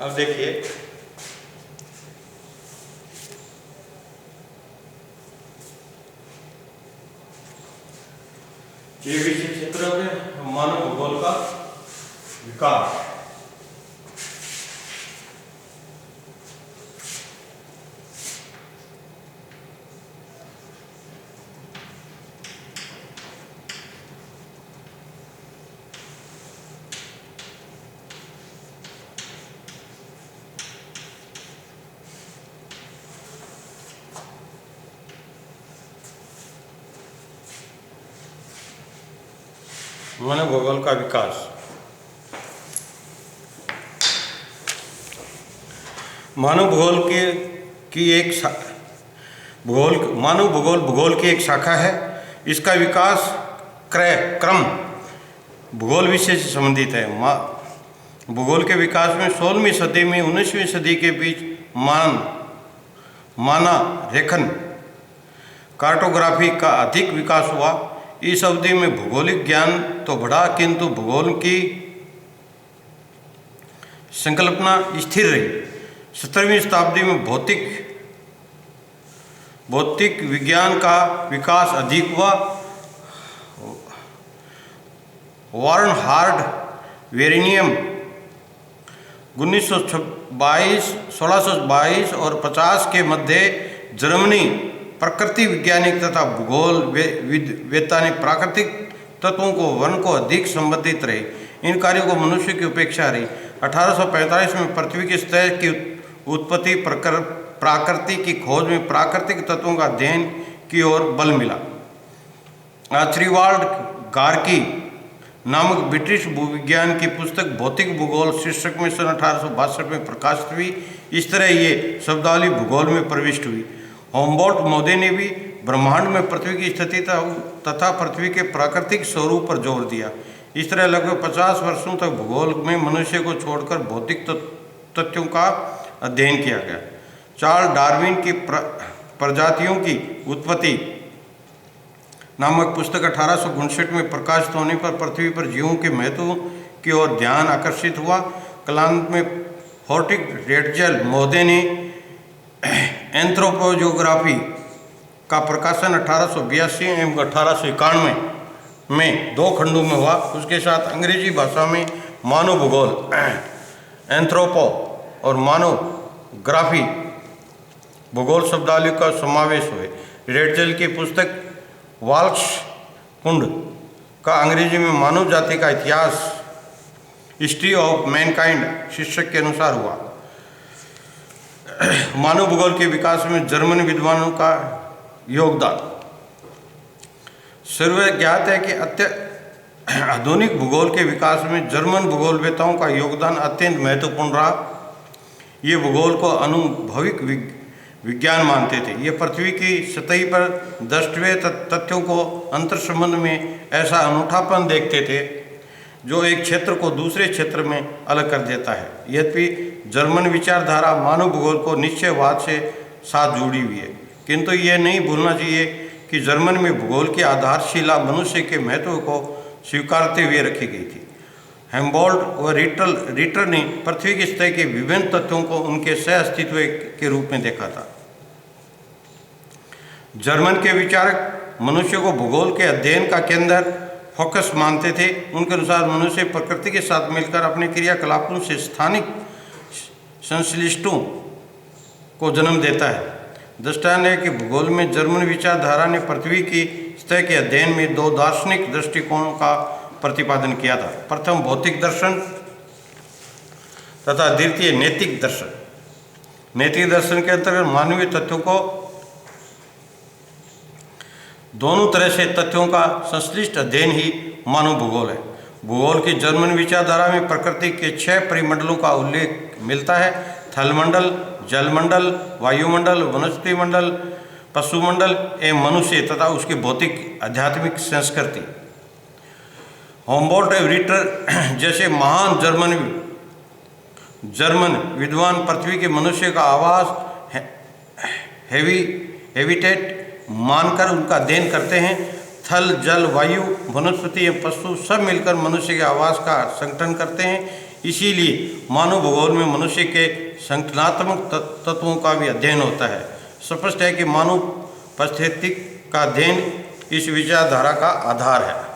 अब देखिए ये विषय क्षेत्र में मानव भूगोल का विकास। मानव भूगोल का विकास। मानव भूगोल की एक मानव भूगोल की एक शाखा है। इसका विकास क्रम भूगोल विषय से संबंधित है। भूगोल के विकास में 16वीं सदी में 19वीं सदी के बीच माना रेखन कार्टोग्राफी का अधिक विकास हुआ। इस अवधि में भौगोलिक ज्ञान तो बढ़ा किंतु भूगोल की संकल्पना स्थिर रही। 17वीं शताब्दी में भौतिक विज्ञान का विकास अधिक हुआ। वार्नहार्ड वेरेनियम 1622 और 50 के मध्य जर्मनी प्रकृति वैज्ञानिक तथा भूगोल वेत्ता ने प्राकृतिक तत्वों को वन को अधिक संबंधित रहे। इन कार्यों को मनुष्य की उपेक्षा रही। 1845 में पृथ्वी की सतह की उत्पत्ति प्रकृति की खोज में प्राकृतिक तत्वों का अध्ययन की ओर बल मिला। आर्चिबाल्ड गार्की नामक ब्रिटिश भूविज्ञान की पुस्तक भौतिक भूगोल शीर्षक में सन 1862 में प्रकाशित हुई। इस तरह ये शब्दावली भूगोल में प्रविष्ट हुई। होमबोल्ट महोदय ने भी ब्रह्मांड में पृथ्वी की स्थिति तथा पृथ्वी के प्राकृतिक स्वरूप पर जोर दिया। इस तरह लगभग 50 वर्षों तक भूगोल में मनुष्य को छोड़कर भौतिक तथ्यों का अध्ययन किया गया। चार्ल्स डार्विन की प्रजातियों की उत्पत्ति नामक पुस्तक 1859 में प्रकाशित होने पर पृथ्वी पर जीवों के महत्व की ओर ध्यान आकर्षित हुआ। कालांत में हॉर्टिक रेटजेल महोदय ने एंथ्रोपोजियोग्राफी का प्रकाशन 1882 एवं 1891 में 2 खंडों में हुआ। उसके साथ अंग्रेजी भाषा में मानव भूगोल एंथ्रोपो और मानवग्राफी भूगोल शब्दावली का समावेश हुए। रेटजेल की पुस्तक वाल्श कुंड का अंग्रेजी में मानव जाति का इतिहास हिस्ट्री ऑफ मैनकाइंड शीर्षक के अनुसार हुआ। मानव भूगोल के विकास में जर्मन विद्वानों का योगदान। सर्वज्ञात है कि आधुनिक भूगोल के विकास में जर्मन भूगोलवेत्ताओं का योगदान अत्यंत महत्वपूर्ण रहा। ये भूगोल को अनुभविक विज्ञान मानते थे। ये पृथ्वी की सतह पर द्रष्टव्य तथ्यों को अंतर संबंध में ऐसा अनूठापन देखते थे जो एक क्षेत्र को दूसरे क्षेत्र में अलग कर देता है। यद्यपि जर्मन विचारधारा मानव भूगोल को निश्चयवाद से साथ जुड़ी हुई है, किंतु ये नहीं भूलना चाहिए कि जर्मन में भूगोल की आधारशिला मनुष्य के महत्व को स्वीकारते हुए रखी गई थी। हेम्बोल्ट व रिटर ने पृथ्वी की सतह के विभिन्न तथ्यों को उनके सह अस्तित्व के रूप में देखा था। जर्मन के विचारक मनुष्य को भूगोल के अध्ययन का केंद्र फोकस मानते थे। उनके अनुसार मनुष्य प्रकृति के साथ मिलकर अपने क्रियाकलापों से स्थानिक संश्लिष्टों को जन्म देता है। दृष्टांत है कि भूगोल में जर्मन विचारधारा ने पृथ्वी की सतह के अध्ययन में 2 दार्शनिक दृष्टिकोणों का प्रतिपादन किया था। प्रथम भौतिक दर्शन तथा द्वितीय नैतिक दर्शन। नैतिक दर्शन के अंतर्गत मानवीय तथ्यों को दोनों तरह से तथ्यों का संश्लिष्ट अध्ययन ही मानव भूगोल है। भूगोल की जर्मन विचारधारा में प्रकृति के 6 परिमंडलों का उल्लेख मिलता है: थलमंडल, जलमंडल, वायुमंडल, वनस्पति मंडल, पशुमंडल एवं मनुष्य तथा उसकी भौतिक आध्यात्मिक संस्कृति। होमबोल्ट एवं रिटर जैसे महान जर्मन विद्वान पृथ्वी के मनुष्य का आवास हैबिटेट मानकर उनका अध्ययन करते हैं। थल, जल, वायु, वनस्पति एवं पशु सब मिलकर मनुष्य के आवास का संगठन करते हैं। इसीलिए मानव भूगोल में मनुष्य के संगठनात्मक तत्वों का भी अध्ययन होता है। स्पष्ट है कि मानव पारिस्थितिक का अध्ययन इस विचारधारा का आधार है।